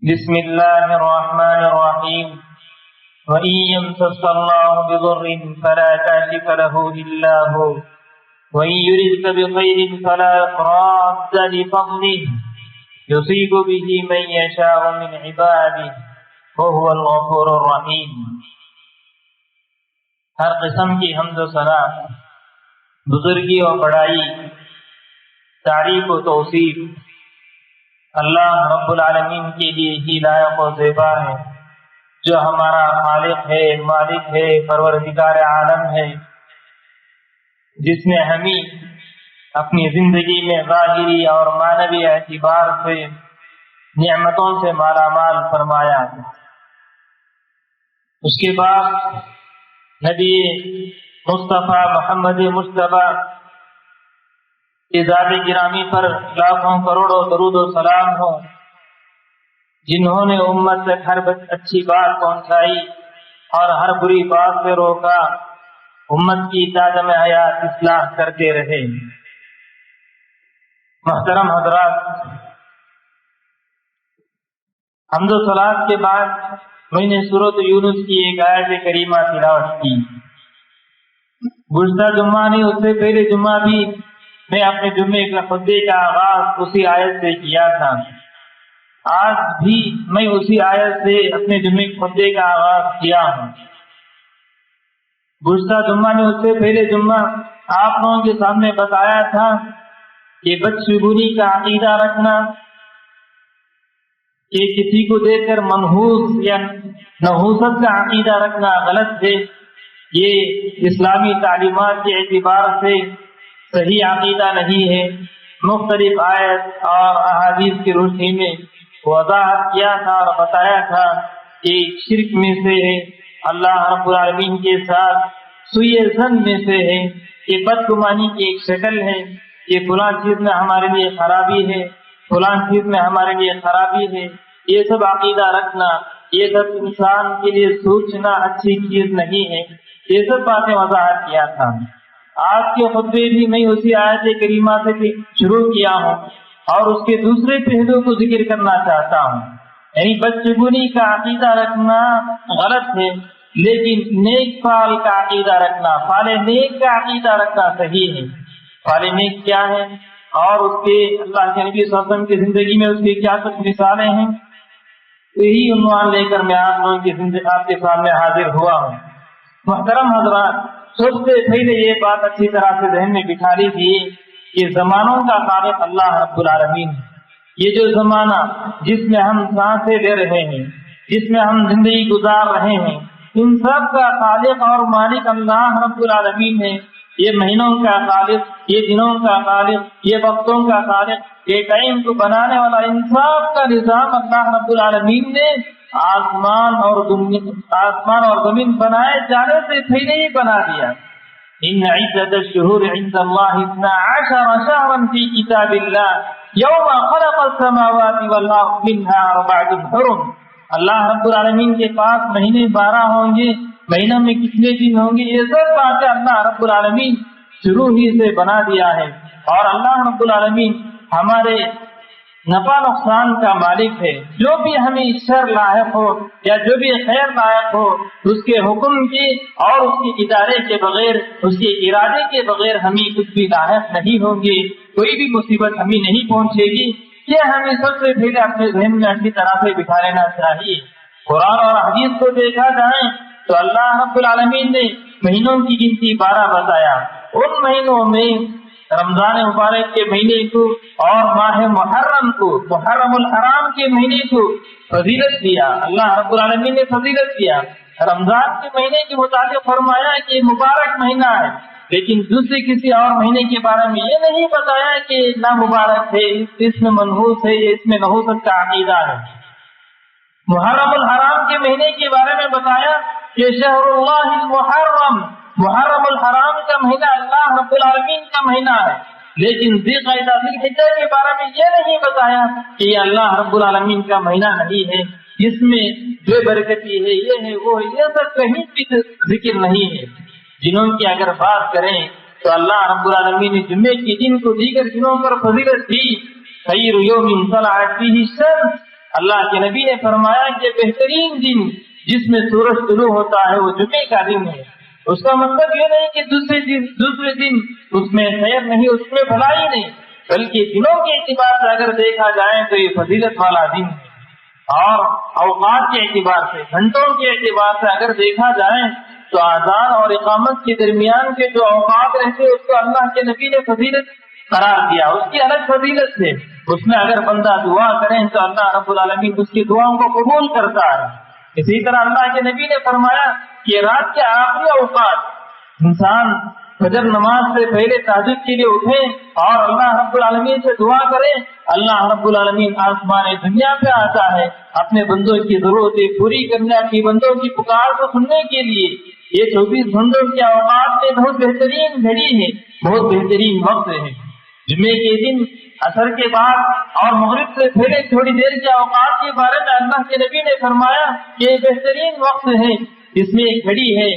بسم الله الرحمن الرحيم وإن يمسسك الله بضر فلا كاشف له إلا هو وإن يردك بخير فلا راد لفضله يصيب به من يشاء من عباده وهو الغفور الرحيم۔ ہر قسم کی حمد و ثنا، بزرگی و بڑائی، تعریف و توصیف اللہ رب العالمین کے لیے ہی لائق و زیبا ہے، جو ہمارا خالق ہے، مالک ہے، پروردگار عالم ہے، جس نے ہمیں اپنی زندگی میں ظاہری اور معنوی اعتبار سے نعمتوں سے مالا مال فرمایا۔ اس کے بعد نبی مصطفیٰ محمد مصطفیٰ ذات گرامی پر لاکھوں کروڑوں درود و سلام ہو، جنہوں نے امت تک ہر اچھی بات پہنچائی اور ہر بری بات سے روکا، امت کی تادم حیات اصلاح کرتے رہے۔ محترم حضرات، حمد و صلات کے بعد میں نے سورۃ یونس کی ایک آیت کریمہ تلاوت کی۔ گزشتہ جمعہ نہیں، اس سے پہلے جمعہ بھی میں اپنے جمعے کا خطبے کا آغاز اسی آیت سے کیا تھا۔ آج بھی میں اسی آیت سے اپنے جمعے کے خطبے کا آغاز کیا ہوں۔ گزشتہ جمعہ نے، اس سے پہلے جمعہ آپ لوگوں کے سامنے بتایا تھا کہ بدشگونی کا عقیدہ رکھنا، کہ کسی کو دیکھ کر منحوس یا نحوست کا عقیدہ رکھنا غلط ہے، یہ اسلامی تعلیمات کے اعتبار سے صحیح عقیدہ نہیں ہے۔ مختلف آیت اور احادیث کی روشنی میں وضاحت کیا تھا اور بتایا تھا کہ شرک میں سے ہے، اللہ رب العالمین کے ساتھ سوء ظن میں سے ہے، کہ بدگمانی کی ایک شکل ہے، کہ فلاں چیز میں ہمارے لیے خرابی ہے، فلاں چیز میں ہمارے لیے خرابی ہے۔ یہ سب عقیدہ رکھنا، یہ سب انسان کے لیے سوچنا اچھی چیز نہیں ہے، یہ سب باتیں وضاحت کیا تھا۔ آج کے خطبے بھی میں اسی آیت کریمہ سے شروع کیا ہوں اور اس کے دوسرے پہلو کو ذکر کرنا چاہتا ہوں۔ یعنی بدشگونی کا عقیدہ رکھنا غلط ہے، لیکن نیک فعل کا عقیدہ رکھنا، فعل نیک کا عقیدہ رکھنا صحیح ہے۔ فعل نیک کیا ہے اور اس کے اللہ کے نبی صلی اللہ علیہ وسلم کی زندگی میں اس کی کیا کچھ مثالیں ہیں، یہی عنوان لے کر میں آپ لوگوں کی آپ کے سامنے حاضر ہوا ہوں۔ محترم حضرات، سب سے پہلے یہ بات اچھی طرح سے ذہن میں بٹھا لیجیے کہ زمانوں کا خالق اللہ رب العالمین ہے۔ یہ جو زمانہ جس میں ہم سانسیں لے رہے ہیں، جس میں ہم زندگی گزار رہے ہیں، ان سب کا خالق اور مالک اللہ رب العالمین ہے۔ یہ مہینوں کا خالق، یہ دنوں کا خالق، یہ وقتوں کا خالق، یہ ٹائم کو بنانے والا، ان سب کا نظام اللہ رب العالمین نے آسمان اور زمین بنائے جانے سے پہلے ہی بنا دیا۔ ان عدت الشہور عند اللہ 12 شہرا فی کتاب اللہ یوم خلق السماوات والارض منها 4 حرم۔ اللہ رب العالمین کے پاس مہینے 12 ہوں گے، مہینوں میں کتنے دن ہوں گے، یہ سب باتیں اللہ رب العالمین شروع ہی سے بنا دیا ہے۔ اور اللہ رب العالمین ہمارے نفع نقصان کا مالک ہے۔ جو بھی ہمیں شر لاحق ہو یا جو بھی خیر لاحق ہو، اس کے حکم کی اور اس کے ادارے کے بغیر، اس کے ارادے کے بغیر ہمیں کچھ بھی لاحق نہیں ہوں گے، کوئی بھی مصیبت ہمیں نہیں پہنچے گی۔ یہ ہمیں سب سے پہلے اپنے ذہن میں اچھی طرح سے بٹھا لینا چاہیے۔ قرآن اور حدیث کو دیکھا جائے تو اللہ رب العالمین نے مہینوں کی گنتی 12 بتایا۔ ان مہینوں میں رمضان مبارک کے مہینے کو اور ماہ محرم کو، محرم الحرام کے مہینے کو فضیلت دیا۔ اللہ رب العالمین نے فضیلت دیا۔ رمضان کے مہینے کے متعلق فرمایا کہ یہ مبارک مہینہ ہے، لیکن دوسرے کسی اور مہینے کے بارے میں یہ نہیں بتایا کہ نہ مبارک ہے، اس میں منحوس ہے، اس میں نحوست کا عقیدہ ہے۔ محرم الحرام کے مہینے کے بارے میں بتایا کہ شہر اللہ المحرم، محرم الحرام کا مہینہ اللہ رب العالمین کا مہینہ ہے، لیکن ذی القعدہ ذی الحجہ کے بارے میں یہ نہیں بتایا کہ یہ اللہ رب العالمین کا مہینہ نہیں ہے، جس میں بے برکتی ہے، یہ ہے وہ ہے، یہ سب کہیں بھی ذکر نہیں ہے۔ جنہوں کی اگر بات کریں تو اللہ رب العالمین نے جمعے کے دن کو دیگر دنوں پر فضیلت دی۔ خیر یوم طلعت فیہ الشمس اللہ کے نبی نے فرمایا کہ بہترین دن جس میں سورج طلوع ہوتا ہے وہ جمعے کا دن ہے. اس کا مطلب یہ نہیں کہ دوسرے دن اس میں خیر نہیں، اس میں بھلائی نہیں، بلکہ دنوں کے اعتبار سے اگر دیکھا جائے تو یہ فضیلت والا دن ہے. اور اوقات کے اعتبار سے، گھنٹوں کے اعتبار سے اگر دیکھا جائے تو اذان اور اقامت کے درمیان کے جو اوقات رہتے اس کو اللہ کے نبی نے فضیلت قرار دیا، اس کی الگ فضیلت ہے. اس میں اگر بندہ دعا کرے تو اللہ رب العالمین اس کی دعاؤں کو قبول کرتا ہے. اسی طرح اللہ کے نبی نے فرمایا کہ رات کے آخری اوقات انسان فجر نماز سے پہلے تہجد کے لیے اٹھے اور اللہ رب العالمین سے دعا کرے. اللہ رب العالمین آسمان دنیا پہ آتا ہے اپنے بندوں کی ضرورتیں پوری کرنے، اپنی بندوں کی پکار کو سننے کے لیے. یہ 24 گھنٹوں کے اوقات میں بہت بہترین گھڑی ہے، بہت بہترین وقت ہے. جمعے کے دن عصر کے بعد اور مغرب سے پہلے تھوڑی دیر کے اوقات کے بارے میں اللہ کے نبی نے فرمایا کہ یہ بہترین وقت ہے، اس میں ایک گھڑی ہے،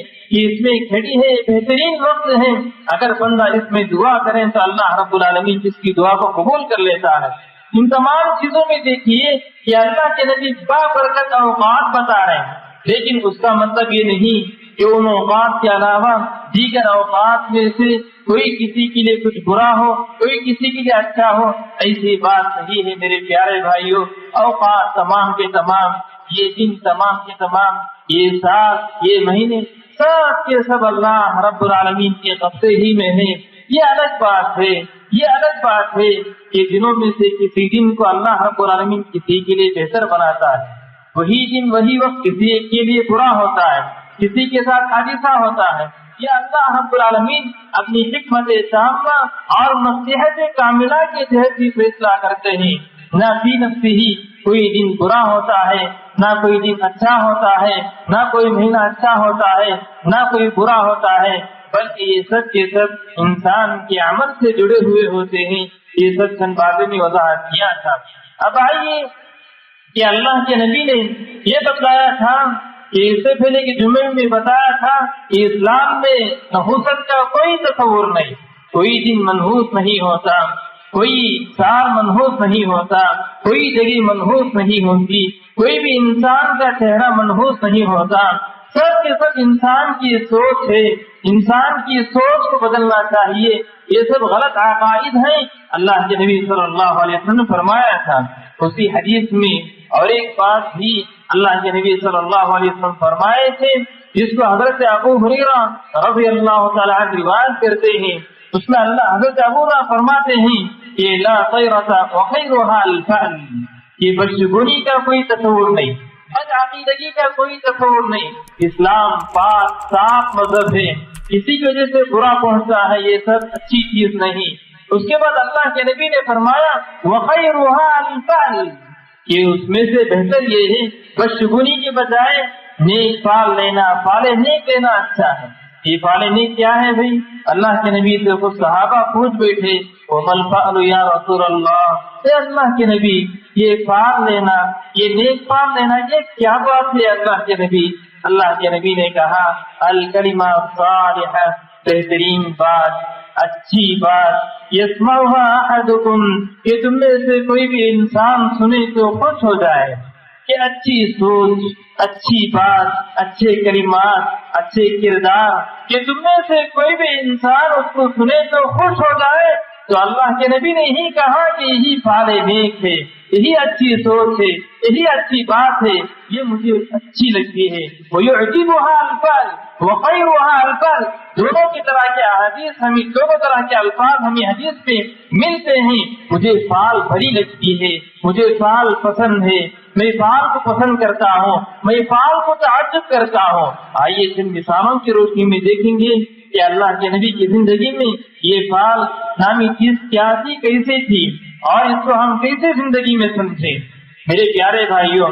بہترین وقت ہے. اگر بندہ اس میں دعا کرے تو اللہ رب العالمین اس کی دعا کو قبول کر لیتا ہے. ان تمام چیزوں میں دیکھیے کہ اللہ کے نبی بابرکت اوقات بتا رہے ہیں، لیکن اس کا مطلب یہ نہیں کہ ان اوقات کے علاوہ دیگر اوقات میں سے کوئی کسی کے لیے کچھ برا ہو، کوئی کسی کے لیے اچھا ہو. ایسی بات نہیں ہے میرے پیارے بھائیوں. اوقات تمام کے تمام، یہ دن تمام کے تمام، یہ سال، یہ مہینے سب کے سب اللہ رب العالمین کے قبضے ہی میں ہے. یہ الگ بات ہے کہ دنوں میں سے کسی دن کو اللہ رب العالمین کسی کے لیے بہتر بناتا ہے. وہی دن وہی وقت کسی ایک کے لیے برا ہوتا ہے، کسی کے ساتھ حادثہ ہوتا ہے. یہ اللہ رب العالمین اپنی حکمت تامہ اور مصلحت کاملہ کے تحت ہی فیصلہ کرتے ہیں. نہ فی نفسی ہی کوئی دن برا ہوتا ہے، نہ کوئی دن اچھا ہوتا ہے، نہ کوئی مہینہ اچھا ہوتا ہے، نہ کوئی برا ہوتا ہے، بلکہ یہ سب کے سب انسان کے عمل سے جڑے ہوئے ہوتے ہیں. یہ سب چند باتیں نے وضاحت کیا تھا. اب آئیے کہ اللہ کے نبی نے یہ بتایا تھا کہ اس سے پہلے کہ جمعے میں بتایا تھا کہ اسلام میں نحوست کا کوئی تصور نہیں، کوئی دن منحوس نہیں ہوتا، کوئی سال منحوس نہیں ہوتا، کوئی جگہ منحوس نہیں ہوتی، کوئی بھی انسان کا چہرہ منحوس نہیں ہوتا. سب کے سب انسان کی سوچ ہے، انسان کی سوچ کو بدلنا چاہیے. یہ سب غلط عقائد ہیں. اللہ کے نبی صلی اللہ علیہ وسلم نے فرمایا تھا اسی حدیث میں. اور ایک بات بھی اللہ کے نبی صلی اللہ علیہ وسلم فرمائے تھے جس کو حضرت ابو ہریرہ رضی اللہ تعالیٰ عنہ روایت کرتے ہیں. اس میں حضرت ابو ہریرہ فرماتے ہیں کہ لا طیرۃ وخیرها الفعل، یہ بدشگونی کا کوئی تصور نہیں، بدعقیدگی کا کوئی تصور نہیں. اسلام پاک صاف مذہب ہے، کسی کی وجہ سے برا پہنچا ہے یہ سب اچھی چیز نہیں. اس کے بعد اللہ کے نبی نے فرمایا وخیرها الفعل، کہ اس میں سے بہتر یہ ہے بدشگونی کے بجائے نیک فعل لینا، فعل نیک لینا اچھا ہے. یہ فعل نیک کیا ہے بھائی؟ اللہ کے نبی سے خود صحابہ پوچھ بیٹھے وَمَا الْفَعْلُ يَا رَسُولَ اللَّهِ، اے اللہ کے نبی یہ فعل لینا، یہ نیک فعل لینا یہ کیا بات ہے اللہ کے نبی؟ اللہ کے نبی نے کہا الکلمہ الصالحہ، بہترین بات، اچھی بات، یسمعها احدکم، کہ تم میں سے کوئی بھی انسان سنے تو خوش ہو جائے. کہ اچھی سوچ، اچھی بات، اچھے کلمات، اچھے کردار، کہ تم میں سے کوئی بھی انسان اس کو سنے تو خوش ہو جائے. تو اللہ کے نبی نے یہی کہا کہ یہی فعل نیک ہے، یہی اچھی سوچ ہے، یہی اچھی بات ہے، یہ مجھے اچھی لگتی ہے. وَيُعْجِبُهَا الْفَعْلُ وَخَيْرُهَا الْفَعْلُ، دونوں کی طرح کے احادیث ہمیں، دونوں طرح کے الفاظ ہمیں حدیث پہ ملتے ہیں. مجھے فعل بڑی لگتی ہے، مجھے فعل پسند ہے، میں فعل کو پسند کرتا ہوں، میں فعل کو تعجب کرتا ہوں. آئیے چند مثالوں کی روشنی میں دیکھیں گے کہ اللہ کے نبی کی زندگی میں یہ فعل نامی چیز کیا تھی، کیسے تھی، اور اس کو ہم کیسے زندگی میں سمجھیں. میرے پیارے بھائیوں،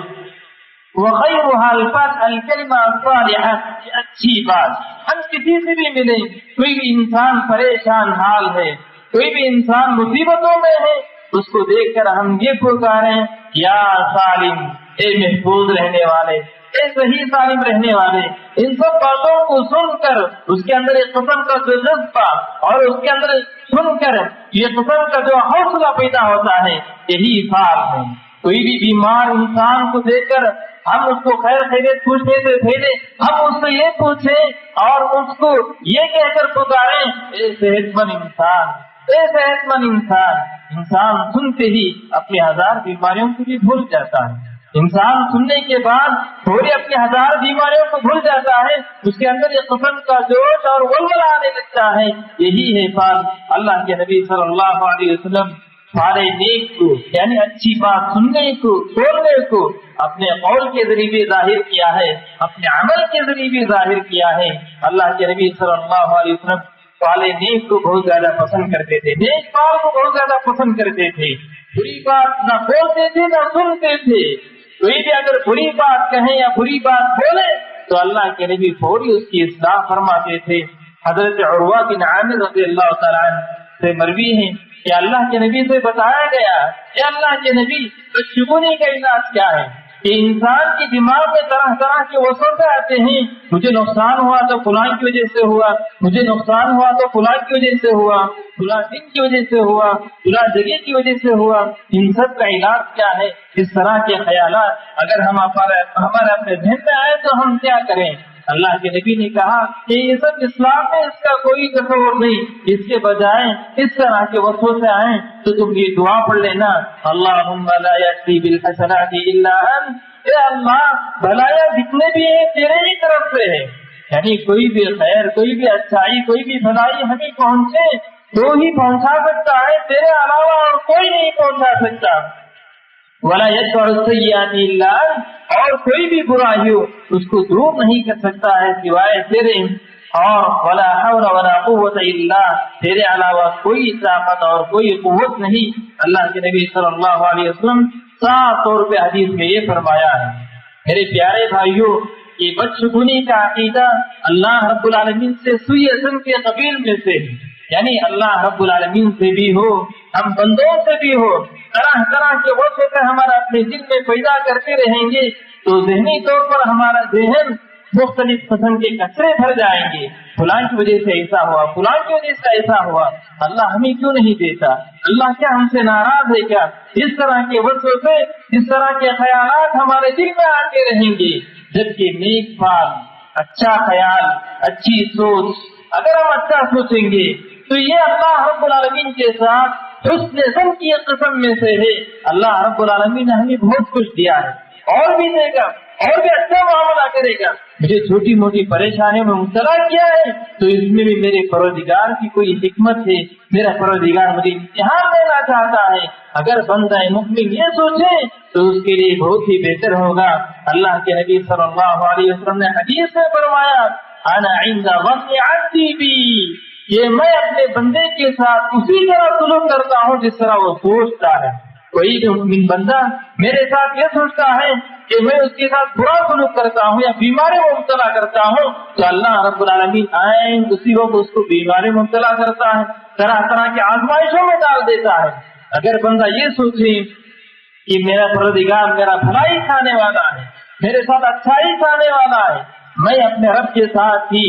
وَخَيْرُهَا الْفَعْلُ الْكَلِمَةُ الصَّالِحَةُ، اچھی بات. ہم کسی سے بھی ملیں، کوئی بھی انسان پریشان حال ہے، کوئی بھی انسان مصیبتوں میں ہے، اس کو دیکھ کر ہم یہ پکاریں یا سالم، اے محفوظ رہنے والے، اے صحیح سالم رہنے والے. ان سب باتوں کو سن کر اس کے اندر ایک قسم کا جو جذبہ اور اس کے اندر سن کر یہ قسم کا جو حوصلہ پیدا ہوتا ہے، یہی فعل ہے، کوئی بھی بیمار انسان کو دیکھ کر ہم اس کو خیر خیریت پوچھنے سے پہلے ہم اس سے یہ پوچھیں اور اس کو یہ کہہ کر پکاریں، اے صحت مند انسان، اے صحت مند انسان۔ انسان سنتے ہی اپنے 1000 بیماریوں کو بھی بھول جاتا ہے۔ انسان سننے کے بعد تھوڑی اپنے 1000 بیماریوں کو بھول جاتا ہے، اس کے اندر ایک قسم کا جوش اور ولولہ آنے لگتا ہے۔ یہی ہے فال اللہ کے نبی صلی اللہ علیہ وسلم سارے نیک کو، یعنی اچھی بات سننے کو، بولنے کو اپنے قول کے ذریعے بھی ظاہر کیا ہے، اپنے عمل کے ذریعے بھی ظاہر کیا ہے۔ اللہ کے نبی صلی اللہ علیہ وسلم والے نیک کو بہت زیادہ پسند کرتے تھے، نیک بات کو بہت زیادہ پسند کرتے تھے، بری بات نہ بولتے تھے نہ سنتے تھے۔ کوئی بھی اگر بری بات کہیں یا بری بات بولے تو اللہ کے نبی فوری اس کی اصلاح فرماتے تھے۔ حضرت عروہ بن عامر رضی اللہ تعالیٰ عنہ سے مروی ہے کہ اللہ کے نبی سے بتایا گیا کہ اللہ کے نبی بدشگونی کا علاج کیا ہے، کہ انسان کے دماغ میں طرح طرح کے وسوسے آتے ہیں، مجھے نقصان ہوا تو فلاں کی وجہ سے ہوا، مجھے نقصان ہوا تو فلاں کی وجہ سے ہوا، فلاں دن کی وجہ سے ہوا، فلاں جگہ کی وجہ سے ہوا۔ ان سب کا علاج کیا ہے؟ اس طرح کے خیالات اگر ہمارے اپنے ذہن میں آئے تو ہم کیا کریں؟ اللہ کے نبی نے کہا کہ یہ سب اسلام میں اس کا کوئی تصور نہیں، اس کے بجائے اس طرح کے وسوسے آئیں تو تم یہ دعا پڑھ لینا، اللہم لا یأتی بالحسنات الا انت، اے اللہ بھلائیاں جتنے بھی ہیں تیرے ہی طرف سے ہے، یعنی کوئی بھی خیر، کوئی بھی اچھائی، کوئی بھی بھلائی ہمیں پہنچے تو ہی پہنچا سکتا ہے، تیرے علاوہ اور کوئی نہیں پہنچا سکتا۔ ولا يدفع السيئات الا انت، اور کوئی بھی برائی ہو اس کو دور نہیں کر سکتا ہے سوائے تیرے، اور ولا حول ولا قوت الا، تیرے علاوہ کوئی طاقت اور کوئی قوت نہیں۔ اللہ کے نبی صلی اللہ علیہ وسلم صاف طور پہ حدیث میں یہ فرمایا ہے۔ میرے پیارے بھائیوں، یہ بدشگونی کا عقیدہ اللہ رب العالمین سے سوئی اصل کے قبیل میں سے، یعنی اللہ رب العالمین سے بھی ہو، ہم بندوں سے بھی ہو، طرح طرح کے وسوسے ہمارا اپنے دل میں پیدا کرتے رہیں گے تو ذہنی طور پر ہمارا ذہن مختلف قسم کے کچرے بھر جائیں گے، فلاں کی وجہ سے ایسا ہوا، فلاں کی وجہ سے ایسا ہوا، اللہ ہمیں کیوں نہیں دیتا، اللہ کیا ہم سے ناراض ہے کیا؟ اس طرح کے وسوسے، اس طرح کے خیالات ہمارے دل میں آتے رہیں گے۔ جبکہ نیک فعل، اچھا خیال، اچھی سوچ، اگر ہم اچھا سوچیں گے تو یہ اللہ رب العالمین کے ساتھ حسن ظن کی قسم میں سے ہے۔ اللہ رب العالمین نے ہمیں بہت کچھ دیا ہے، اور بھی دے گا، اور بھی اچھا معاملہ کرے گا۔ مجھے چھوٹی موٹی پریشانیوں میں مبتلا کیا ہے تو اس میں بھی میرے پروردگار کی کوئی حکمت ہے، میرا پروردگار مجھے امتحان لینا چاہتا ہے۔ اگر بندہ مومن یہ سوچے تو اس کے لیے بہت ہی بہتر ہوگا۔ اللہ کے نبی صلی اللہ علیہ وسلم نے حدیث میں فرمایا، انا عند ظن عبدی بی، یہ میں اپنے بندے کے ساتھ اسی طرح سلوک کرتا ہوں جس طرح وہ سوچتا ہے۔ کوئی بھی مومن بندہ میرے ساتھ یہ سوچتا ہے کہ میں اس کے ساتھ برا سلوک کرتا ہوں یا بیماری میں مبتلا کرتا ہوں تو اللہ رب العالمین آئیں اسی وقت اس کو بیماری میں مبتلا کرتا ہے، طرح طرح کی آزمائشوں میں ڈال دیتا ہے۔ اگر بندہ یہ سوچے کہ میرا پروردگار میرا بھلائی کھانے والا ہے، میرے ساتھ اچھائی کھانے والا ہے، میں اپنے رب کے ساتھ ہی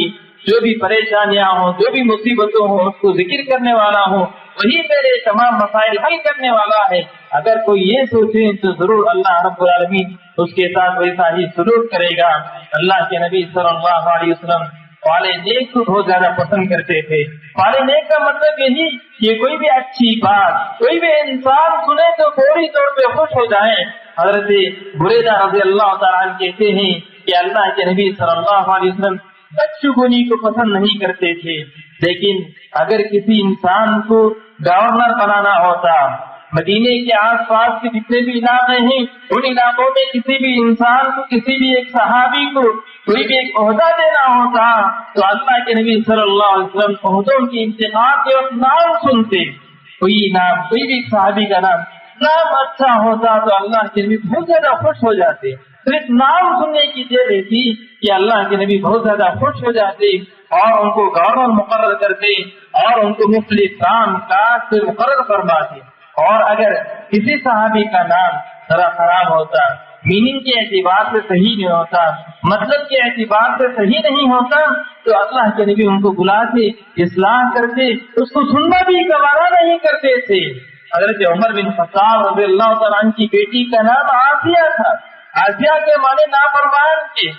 جو بھی پریشانیاں ہوں، جو بھی مصیبتوں ہوں اس کو ذکر کرنے والا ہوں، وہی میرے تمام مسائل حل کرنے والا ہے، اگر کوئی یہ سوچے تو ضرور اللہ رب العالمین اس کے ساتھ ویسا ہی سلوک کرے گا۔ اللہ کے نبی صلی اللہ علیہ وسلم والے نیک کو بہت زیادہ پسند کرتے تھے۔ والے نیک کا مطلب یہی کہ کوئی بھی اچھی بات کوئی بھی انسان سنے تو فوری طور پہ خوش ہو جائے۔ حضرت بریدہ رضی اللہ تعالیٰ عنہ کہتے ہیں کہ اللہ کے نبی صلی اللہ علیہ وسلم بدشگونی کو پسند نہیں کرتے تھے، لیکن اگر کسی انسان کو گورنر بنانا ہوتا، مدینے کے آس پاس کے جتنے بھی علاقے ہیں ان علاقوں میں کسی بھی انسان کو، کسی بھی ایک صحابی کو کوئی بھی ایک عہدہ دینا ہوتا تو اللہ کے نبی صلی اللہ علیہ وسلم عہدوں کی انتخاب کے وقت نام سنتے، کوئی نام، کوئی بھی صحابی کا نام اچھا ہوتا تو اللہ کے نبی بہت زیادہ خوش ہو جاتے۔ صرف نام سننے کی دیر تھی کہ اللہ کے نبی بہت زیادہ خوش ہو جاتے اور ان کو گورنر مقرر کرتے اور ان کو مختلف کام کاج سے مقرر فرماتے۔ اور اگر کسی صحابی کا نام ذرا خراب ہوتا، میننگ کے اعتبار سے صحیح نہیں ہوتا، مطلب کے اعتبار سے صحیح نہیں ہوتا تو اللہ کے نبی ان کو بلاتے، اصلاح کرتے، اس کو سننا بھی گوارا نہیں کرتے تھے۔ حضرت عمر بن خطاب رضی اللہ تعالیٰ عنہ کی بیٹی کا نام آسیہ تھا. آسیہ کے معنی نافرمان کے.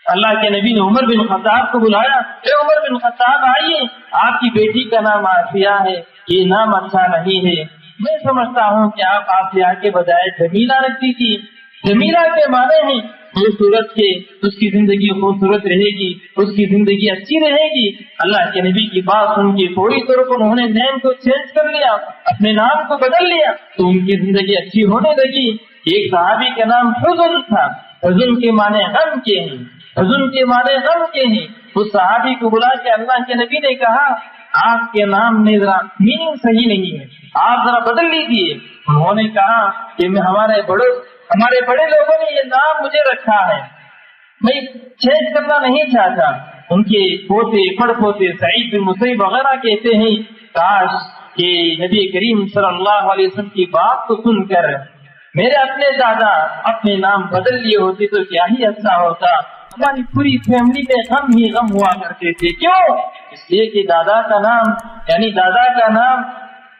اللہ کے نبی نے عمر بن خطاب کو بلایا, اے عمر بن خطاب آئیے, آپ کی بیٹی کا نام آسیہ ہے, یہ نام اچھا نہیں ہے. میں سمجھتا ہوں کہ آپ آسیہ کے بجائے جمیلہ رکھ دیجیے. جمیلہ کے معنی ہیں خوبصورت کے, اس کی زندگی خوبصورت رہے گی, اس کی زندگی اچھی رہے گی. اللہ کے نبی کی بات سن کے فوری طور پر انہوں نے نیم کو چینج کر لیا, اپنے نام کو بدل لیا, تو ان کی زندگی اچھی ہونے لگی. ایک صحابی کا نام حزن تھا. حزن کے معنی غم کے ہیں, حزن کے معنی غم کے ہیں. اس صحابی کو بلا کے اللہ کے نبی نے کہا آپ کے نام میں ذرا میننگ صحیح نہیں ہے, آپ ذرا بدل لیجیے. انہوں نے کہا کہ ہمارے بڑے لوگوں نے یہ نام مجھے رکھا ہے, میں چینج کرنا نہیں چاہتا. ان کے پوتے پڑ پوتے سعید بن مسیب وغیرہ کہتے ہیں کاش کہ نبی کریم صلی اللہ علیہ وسلم کی بات کو سن کر میرے اپنے دادا اپنے نام بدل لیے ہوتے تو کیا ہی اچھا ہوتا. ہماری پوری فیملی میں غم ہی غم ہوا کرتے تھے. کیوں؟ اس لیے کہ دادا کا نام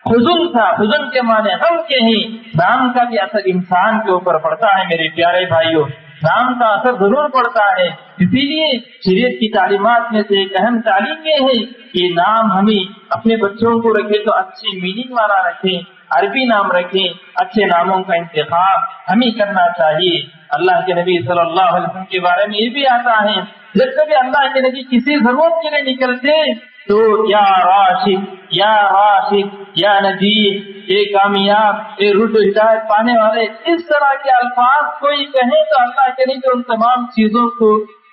حزن تھا. حزن کے معنی غم کے ہیں. نام کا بھی اثر انسان کے اوپر پڑتا ہے میرے پیارے بھائیوں, نام کا اثر ضرور پڑتا ہے. اسی لیے شریعت کی تعلیمات میں سے ایک اہم تعلیم یہ ہے کہ نام ہمیں اپنے بچوں کو رکھے تو اچھی میننگ والا رکھیں, عربی نام رکھیں. اچھے ناموں کا انتخاب ہمیں کرنا چاہیے. اللہ کے نبی صلی اللہ علیہ وسلم کے بارے میں یہ بھی آتا ہے جب کبھی اللہ کے نبی کسی ضرورت کے لیے نکلتے تو یا راشد, یا راشد, یا نجیح, اے کامیاب, اے رشد و ہدایت پانے والے, اس طرح کے الفاظ کوئی کہے تو اللہ کے نبی ان تمام چیزوں کو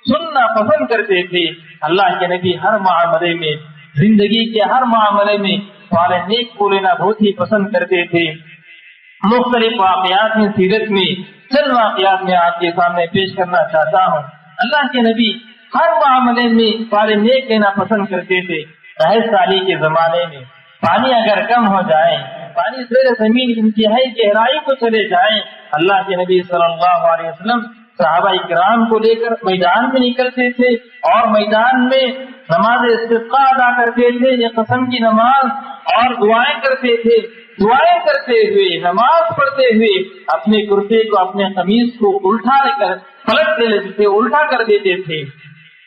سننا پسند کرتے تھے. اللہ کے نبی ہر معاملے میں, زندگی کے ہر معاملے میں صالح نیک کو لینا بہت ہی پسند کرتے تھے. مختلف واقعات میں سیرت میں چند واقعات میں آپ کے سامنے پیش کرنا چاہتا ہوں. اللہ کے نبی ہر معاملے میں صالح نیک لینا پسند کرتے تھے. رہے سالی کے زمانے میں پانی اگر کم ہو جائے, پانی زیر زمین انتہائی گہرائی کو چلے جائیں, اللہ کے نبی صلی اللہ علیہ وسلم صحابہ کرام کو لے کر میدان میں نکلتے تھے اور میدان میں نماز استسقاء ادا کرتے تھے, یہ قسم کی نماز, اور دعائیں کرتے تھے. دعائیں کرتے ہوئے, نماز پڑھتے ہوئے اپنے کرتے کو, اپنے قمیص کو الٹا کر پلٹ لیتے تھے, الٹا کر دیتے تھے.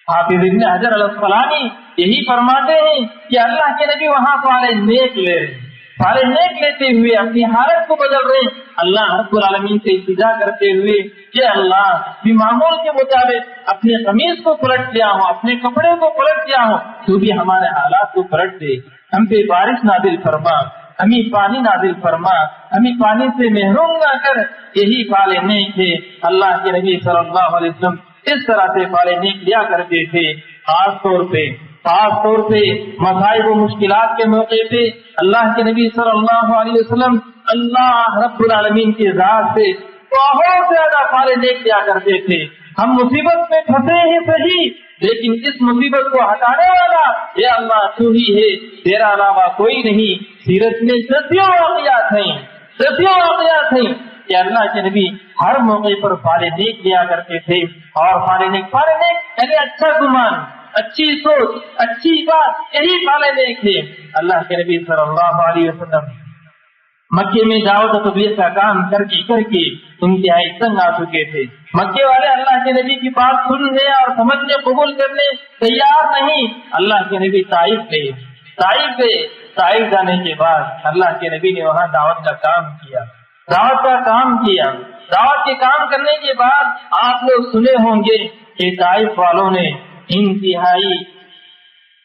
حافظ ابن حجر الاسقلانی یہی فرماتے ہیں کہ اللہ کے نبی وہاں صالح نیک لے رہے, صالح نیک لیتے ہوئے اپنی حالت کو بدل رہے. اللہ رب العالمین سے التجا کرتے ہوئے کہ اللہ بھی معمول کے مطابق اپنے قمیص کو پلٹ دیا ہوں, اپنے کپڑے کو پلٹ دیا ہوں, تو بھی ہمارے حالات کو پلٹ دے, ہم پہ بارش نازل فرما, ہمیں پانی نازل فرما, ہمیں پانی سے محروم نہ کر. یہی صالح نیک تھے. اللہ کے نبی صلی اللہ علیہ وسلم اس طرح سے صالح نیک لیا کرتے تھے. خاص طور پہ مصائب و مشکلات کے موقع پہ اللہ کے نبی صلی اللہ علیہ وسلم اللہ رب العالمین کی ذات سے بہت زیادہ صالح نیک لیا کرتے تھے. ہم مصیبت میں پھنسے ہی صحیح, لیکن اس مصیبت کو ہٹانے والا یا اللہ تو ہی ہے, تیرا علاوہ کوئی نہیں. سیرت میں صدیوں واقعات ہیں کہ اللہ کے نبی ہر موقع پر صالح نیک لیا کرتے تھے. اور صالح نیک یعنی اچھا گمان, اچھی سوچ, اچھی بات, یہی صالح نیک ہے. اللہ کے نبی صلی اللہ علیہ وسلم مکے میں دعوت و تبلیغ کا کام کر کے انتہائی تنگ آ چکے تھے. مکے والے اللہ کے نبی کی بات سننے اور سمجھنے قبول کرنے تیار نہیں. اللہ کے نبی طائف گئے. طائف جانے کے بعد اللہ کے نبی نے وہاں دعوت کا کام کیا. دعوت کے کام کرنے کے بعد آپ لوگ سنے ہوں گے کہ طائف والوں نے انتہائی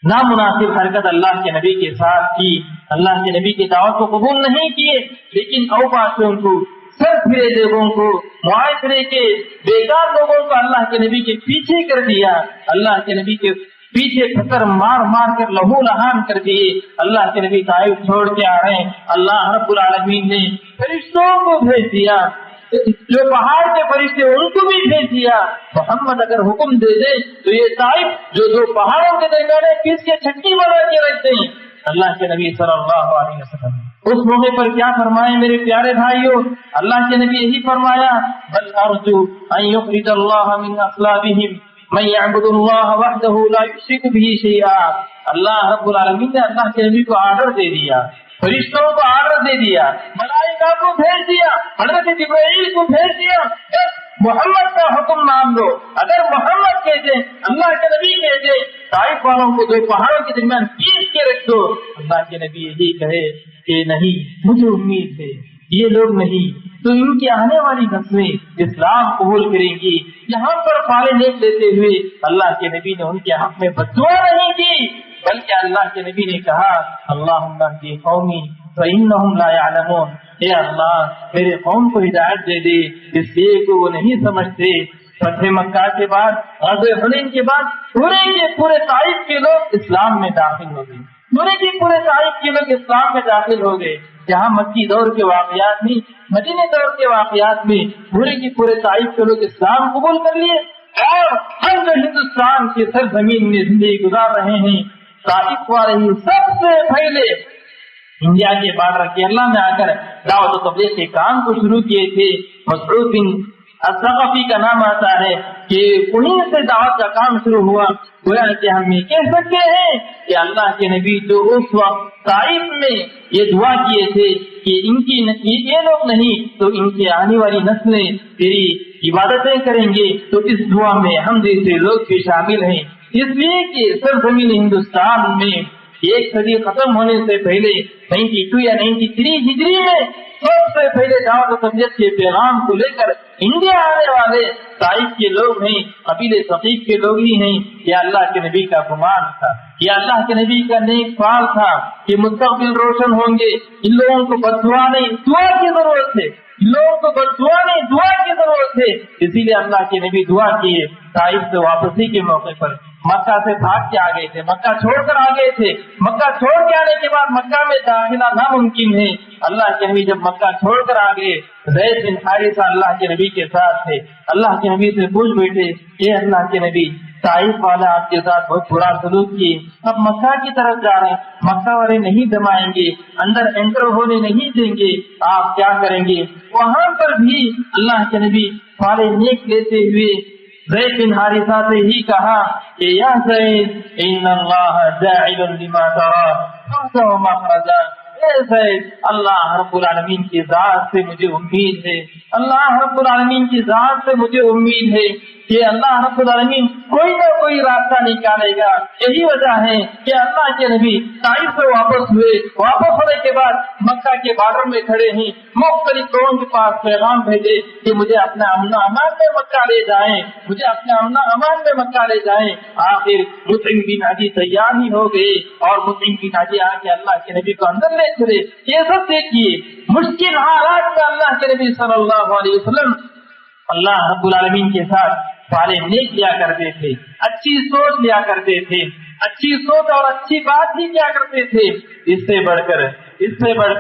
نامناسب حرکت اللہ کے نبی کے ساتھ کی. اللہ کے نبی کی دعوت کو قبول نہیں کیے, لیکن اوقاتوں کو, سر پھرے لوگوں کو, معاشرے کے بیکار لوگوں کو اللہ کے نبی کے پیچھے کر دیا. اللہ کے نبی کے پیچھے پتھر مار کر لہو لہان کر دیے. اللہ کے نبی طائف چھوڑ کے آ رہے ہیں. اللہ رب العالمین نے فرشتوں کو بھیج دیا, جو پہاڑ کے فرشتے ان کو بھی بھیج دیا. محمد اگر حکم دے دے تو یہ طائف جو دو پہاڑوں کے درمیان کس کے چھٹی بنا کے رکھتے ہیں. اللہ کے نبی صلی اللہ علیہ وسلم اس موقع پر کیا فرمائے میرے پیارے بھائیوں؟ اللہ کے نبی یہی فرمایا, بل ارجو ان یخرج اللہ من اصلابہم من یعبد اللہ وحدہ لا یشرک بہ شیئا. اللہ رب العالمین نے اللہ کے نبی کو آرڈر دے دیا فرشتوں کو آرڈر دے دیا, ملائکہ کو بھیج دیا, حضرت جبرائیل کو بھیج دیا, بس محمد کا حکم مان لو. اگر محمد کہہ دیں, اللہ کے نبی کہہ دیں, طائف والوں کو 2 پہاڑوں کے درمیان کھینچ کے رکھ دو, اللہ کے نبی یہی کہے کہ نہیں, مجھے امید ہے یہ لوگ نہیں, تو ان کی آنے والی نسلیں اسلام قبول کریں گی. یہاں پر پالے نیک لیتے ہوئے اللہ کے نبی نے ان کے حق میں بددعا نہیں کی, بلکہ اللہ کے نبی نے کہا اللہم اہدی قومی فإنہم لا یعلمون, اے اللہ میرے قوم کو ہدایت دے دے, اس لیے کہ وہ نہیں سمجھتے. فتح مکہ کے بعد, غزوہ حنین کے بعد پورے کے پورے طائف کے لوگ اسلام میں داخل ہو گئے, پورے کے پورے طائف کے لوگ اسلام میں داخل ہو گئے. جہاں مکی دور کے واقعات میں, مدینہ دور کے واقعات میں پورے کے پورے طائف کے لوگ اسلام قبول کر لیے, اور ہم جو ہندوستان کی سرزمین میں زندگی گزار رہے ہیں, طائف والے ہی سب سے پہلے انڈیا کے بارڈر کیرلا میں آ کر دعوت و تبلیغ کے کام کو شروع کیے تھے. مسعود بن الثقفی کا نام آتا ہے کہ انہیں سے دعوت کا کام شروع ہوا. گویا کہ ہم یہ کہہ سکتے ہیں کہ اللہ کے نبی جو اس وقت طائف میں یہ دعا کیے تھے کہ ان کی یہ لوگ نہیں تو ان کی آنے والی نسلیں تیری عبادتیں کریں گے, تو اس دعا میں ہم جیسے لوگ بھی شامل ہیں. اس لیے کہ سرزمین ہندوستان میں 1 صدی ختم ہونے سے پہلے 92 یا 93 ہجری میں سب سے پہلے دعوت و تبلیغ کے پیغام کو لے کر انڈیا آنے والے طائف کے لوگ ہیں, قبیلے ثقیف کے لوگ ہی ہیں. یہ اللہ کے نبی کا گمان تھا, یہ اللہ کے نبی کا نیک خیال تھا کہ مستقبل روشن ہوں گے. ان لوگوں کو بددعا نہیں, دعا کی ضرورت ہے. ان لوگوں کو بددعا نہیں, دعا کی ضرورت ہے. اسی لیے اللہ کے نبی دعا کیے. طائف سے واپسی کے موقع پر مکہ سے بھاگ کے آ گئے تھے, مکہ چھوڑ کر آ گئے تھے. مکہ چھوڑ کے آنے کے بعد مکہ میں داخلہ ناممکن ہے. اللہ کے نبی جب مکہ چھوڑ کر آ گئے, زید بن حارثہ اللہ کے نبی کے ساتھ تھے. اللہ کے نبی سے پوچھ بیٹھے, اے اللہ کے نبی, طائف والا آپ کے ساتھ بہت برا سلوک کیے, اب مکہ کی طرف جا رہے ہیں, مکہ والے نہیں دمائیں گے, اندر انٹر ہونے نہیں دیں گے, آپ کیا کریں گے؟ وہاں پر بھی اللہ کے نبی سارے نیک لیتے ہوئے زید بن حارثہ سے ہی کہا کہ یا زید ان اللہ جاعل لما ترى مخرجا, اے زید اللہ رب العالمین کی ذات سے مجھے امید ہے, اللہ رب العالمین کی ذات سے مجھے امید ہے کہ اللہ رب العالمین کوئی نہ کوئی راستہ نکالے گا. یہی وجہ ہے کہ اللہ کے نبی طائف سے واپس ہوئے, واپس ہونے کے بعد مکہ کے بارڈر میں کھڑے ہیں, مختلف لوگوں کے پاس پیغام بھیجے کہ مجھے اپنا امن و امان میں مکہ لے جائیں, مجھے اپنا امن و امان میں مکہ لے جائیں. آخر مطعم بن عدی تیار ہی ہو گئے اور مطعم بن عدی آ کے اللہ کے نبی کو اندر لے چلے. یہ سب دیکھیے مشکل حالات میں اللہ کے نبی صلی اللہ علیہ وسلم اللہ رب العالمین کے ساتھ سارے نیک لیا کرتے تھے, اچھی سوچ لیا کرتے تھے, اچھی سوچ اور اچھی بات ہی کیا کرتے تھے. اس سے بڑھ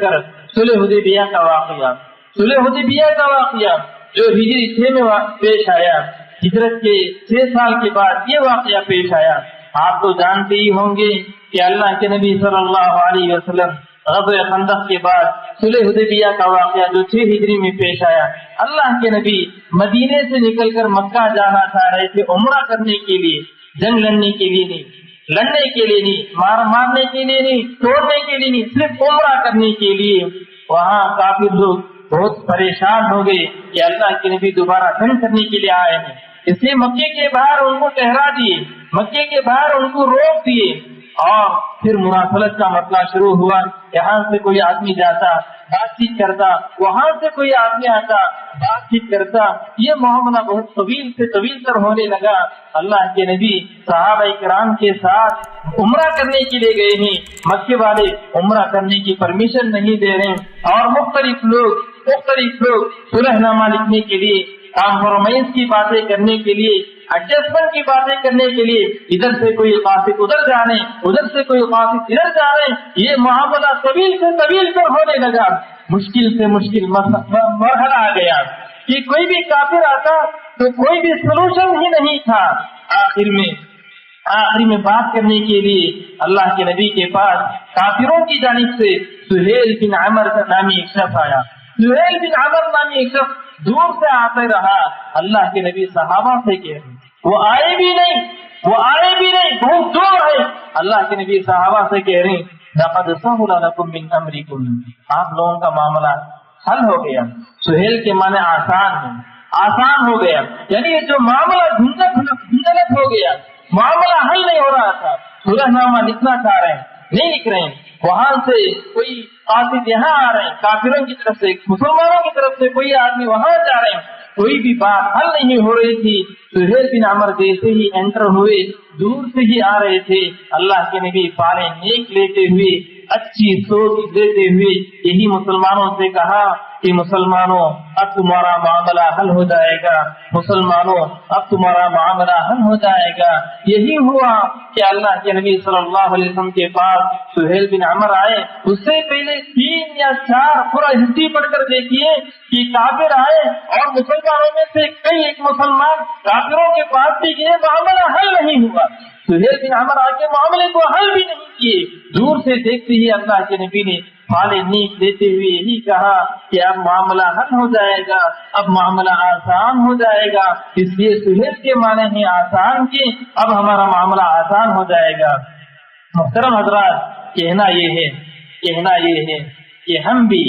کر صلح حدیبیہ کا واقعہ, صلح حدیبیہ کا واقعہ جو ہجری 6 میں پیش آیا, ہجرت کے 6 سال کے بعد یہ واقعہ پیش آیا. آپ تو جانتے ہی ہوں گے کہ اللہ کے نبی صلی اللہ علیہ وسلم غزوہ خندق کے بعد صلح حدیبیہ کا واقعہ جو 6 ہجری میں پیش آیا, اللہ کے نبی مدینے سے نکل کر مکہ جانا چاہ رہے تھے عمرہ کرنے کے لیے, جنگ لڑنے کے لیے نہیں, لڑنے کے لیے نہیں, مارنے کے لیے نہیں, توڑنے کے لیے نہیں, صرف عمرہ کرنے کے لیے. وہاں کافر لوگ بہت پریشان ہو گئے کہ اللہ کے نبی دوبارہ جنگ کرنے کے لیے آئے ہیں, اس لیے مکے کے باہر ان کو ٹھہرا دیے, مکے کے باہر ان کو روک دیے. اور پھر مراسلت کا مسئلہ شروع ہوا. یہاں سے کوئی آدمی جاتا بات چیت کرتا, وہاں سے کوئی آدمی آتا بات چیت کرتا. یہ معاملہ بہت طویل سے طویل تر ہونے لگا. اللہ کے نبی صحابہ کرام کے ساتھ عمرہ کرنے کے لیے گئے ہیں, مکے والے عمرہ کرنے کی پرمیشن نہیں دے رہے, اور مختلف لوگ صلح نامہ لکھنے کے لیے, کمپرومائز کی باتیں کرنے کے لیے, ایڈجسٹمنٹ کی باتیں کرنے کے لیے ادھر سے کوئی قاصد ادھر جانے, ادھر سے کوئی قاصد ادھر جانے. یہ معاملہ طویل سے طویل پر ہونے لگا. مشکل سے مشکل مرحلہ آ گیا کہ کوئی بھی کافر آتا تو کوئی بھی سولوشن ہی نہیں تھا. آخری میں بات کرنے کے لیے اللہ کے نبی کے پاس کافروں کی جانب سے سہیل بن عمر نامی ایک شخص آیا. سہیل بن عمر نامی ایک شخص دور سے آتے رہا. اللہ کے نبی صحابہ سے کہ وہ آئے بھی نہیں, بہت دور ہے. اللہ کے نبی صحابہ سے کہہ رہے ہیں لقد سهل لكم من امركم، آپ لوگوں کا معاملہ حل ہو گیا. سہیل کے معنی آسان ہے، آسان ہو گیا، یعنی یہ جو معاملہ دھندلت ہو گیا، معاملہ حل نہیں ہو رہا تھا. صلح نامہ لکھنا چاہ رہے ہیں، نہیں لکھ رہے ہیں، وہاں سے کوئی قاصد یہاں آ رہے ہیں، کافروں کی طرف سے، مسلمانوں کی طرف سے کوئی آدمی وہاں جا رہے ہیں، کوئی بھی بات حل نہیں ہو رہی تھی. سہیل بن عمر جیسے ہی انٹر ہوئے، دور سے ہی آ رہے تھے، اللہ کے نبی پالے نیک لیتے ہوئے، اچھی سوچ لیتے ہوئے یہی مسلمانوں سے کہا کہ مسلمانوں اب تمہارا معاملہ حل ہو جائے گا، مسلمانوں اب تمہارا معاملہ حل ہو جائے گا. یہی ہوا کہ اللہ کے نبی صلی اللہ علیہ وسلم کے پاس سہیل بن عمر آئے. اس سے پہلے 3 یا 4 پورا ہسٹری پڑھ کر دیکھیے کہ کافر آئے اور مسلمانوں میں سے کئی ایک مسلمان کافروں کے پاس بھی گئے، معاملہ حل نہیں ہوا. سہیل بن عمر آ کے معاملے کو حل بھی نہیں کیے. دور سے دیکھتے ہی اللہ کے نبی نے پالے نیک دیتے ہوئے یہی کہا کہ اب معاملہ حل ہو جائے گا، اب معاملہ آسان ہو جائے گا. اس لیے سہیل کے معنی ہیں آسان کے، اب ہمارا معاملہ آسان ہو جائے گا. محترم حضرات، کہنا یہ ہے کہ ہم بھی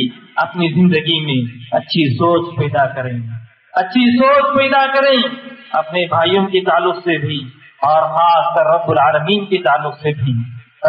اپنی زندگی میں اچھی سوچ پیدا کریں، اچھی سوچ پیدا کریں، اپنے بھائیوں کے تعلق سے بھی اور خاص کر رب العالمین کے تعلق سے بھی،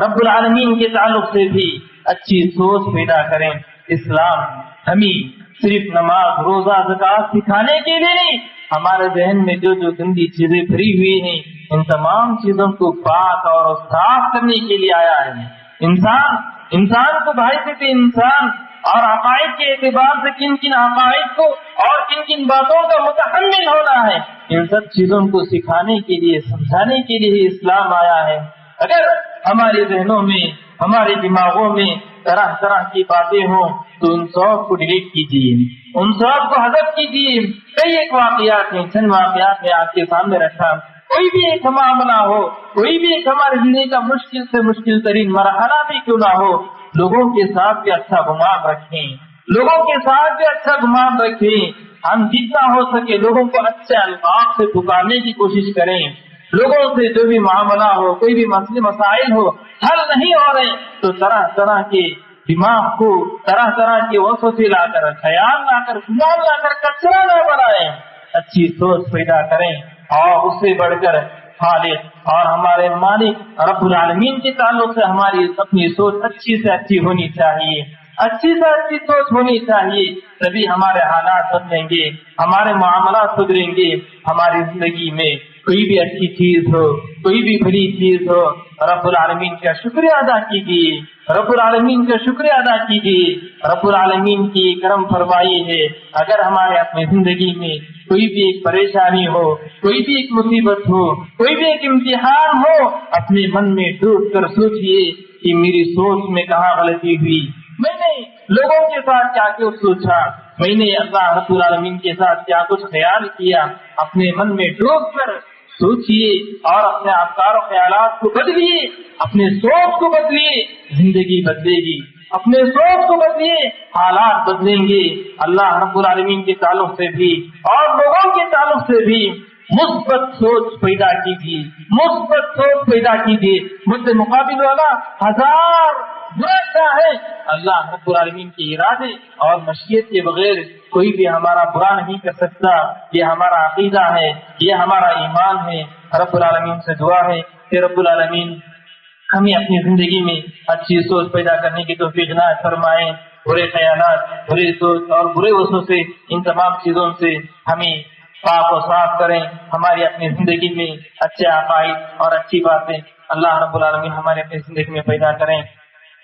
رب العالمین کے تعلق سے بھی اچھی سوچ پیدا کریں. اسلام ہمیں صرف نماز، روزہ، زکات سکھانے کے لیے نہیں، ہمارے ذہن میں جو گندی چیزیں بھری ہوئی ہیں ان تمام چیزوں کو پاک اور صاف کرنے کے لیے آیا ہے. انسان کو بحیثیت انسان اور عقائد کے اعتبار سے کن کن عقائد کو اور کن کن باتوں کا متحمل ہونا ہے، ان سب چیزوں کو سکھانے کے لیے، سمجھانے کے لیے اسلام آیا ہے. اگر ہمارے ذہنوں میں، ہمارے دماغوں میں طرح طرح کی باتیں ہوں تو ان سب کو ڈیلیٹ کیجیے، ان سب کو حذف کیجیے. کئی ایک واقعات ہیں، چند واقعات میں آپ کے سامنے رکھا. کوئی بھی ایک معاملہ ہو، کوئی بھی ایک ہماری زندگی کا مشکل سے مشکل ترین مرحلہ بھی کیوں نہ ہو، لوگوں کے ساتھ بھی اچھا گمان رکھیں، لوگوں کے ساتھ بھی اچھا گمان رکھیں. ہم جتنا ہو سکے لوگوں کو اچھے الفاظ سے پکارنے کی کوشش کریں. لوگوں سے جو بھی معاملہ ہو، کوئی بھی مسائل ہو، حل نہیں ہو رہے تو طرح طرح کے دماغ کو، طرح طرح کے وسوسے لا کر، خیال لا کر، گمان لا کر کچرا نہ بنائیں. اچھی سوچ پیدا کریں اور اس سے بڑھ کر خالق اور ہمارے مالک رب العالمین کے تعلق سے ہماری اپنی سوچ اچھی سے اچھی ہونی چاہیے، اچھی سے اچھی سوچ ہونی چاہیے. تبھی ہمارے حالات بدلیں گے، ہمارے معاملات سدھریں گے. ہماری زندگی میں کوئی بھی اچھی چیز ہو، کوئی بھی بری چیز ہو، رب العالمین کا شکریہ ادا کیجیے، رب العالمین کا شکریہ ادا کیجیے. رب العالمین کی کرم فرمائی ہے. اگر ہمارے اپنی زندگی میں کوئی بھی ایک پریشانی ہو، کوئی بھی ایک مصیبت ہو، کوئی بھی ایک امتحان ہو، اپنے من میں ڈوب کر سوچئے کہ میری سوچ میں کہاں غلطی ہوئی، میں نے لوگوں کے ساتھ کیا کچھ سوچا، میں نے اللہ رب العالمین کے ساتھ کیا کچھ خیال کیا. اپنے من میں ڈوب کر سوچئے اور اپنے افکار و خیالات کو بدلیے، اپنے سوچ کو بدلیے، زندگی بدلے گی. اپنے سوچ کو بدلیے، حالات بدلیں گے. اللہ رب العالمین کے تعلق سے بھی اور لوگوں کے تعلق سے بھی مثبت سوچ پیدا کیجیے، مثبت سوچ پیدا کیجیے. مجھ سے مقابل والا 1000 برا ہے، اللہ رب العالمین کے ارادے اور مشیت کے بغیر کوئی بھی ہمارا برا نہیں کر سکتا. یہ ہمارا عقیدہ ہے، یہ ہمارا ایمان ہے. رب العالمین سے دعا ہے کہ رب العالمین ہمیں اپنی زندگی میں اچھی سوچ پیدا کرنے کی توفیق عنایت فرمائیں. برے خیالات، برے سوچ اور برے وسوسے، ان تمام چیزوں سے ہمیں پاک و صاف کریں. ہماری اپنی زندگی میں اچھے عقائد اور اچھی باتیں اللہ رب العالمین ہمارے اپنی زندگی میں پیدا کریں.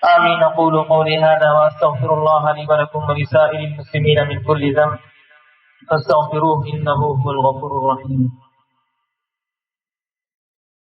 آمین. اقول قولی هذا واستغفر الله لي ولكم ولسائر المسلمين من كل ذنب فاستغفروه انه هو الغفور الرحيم.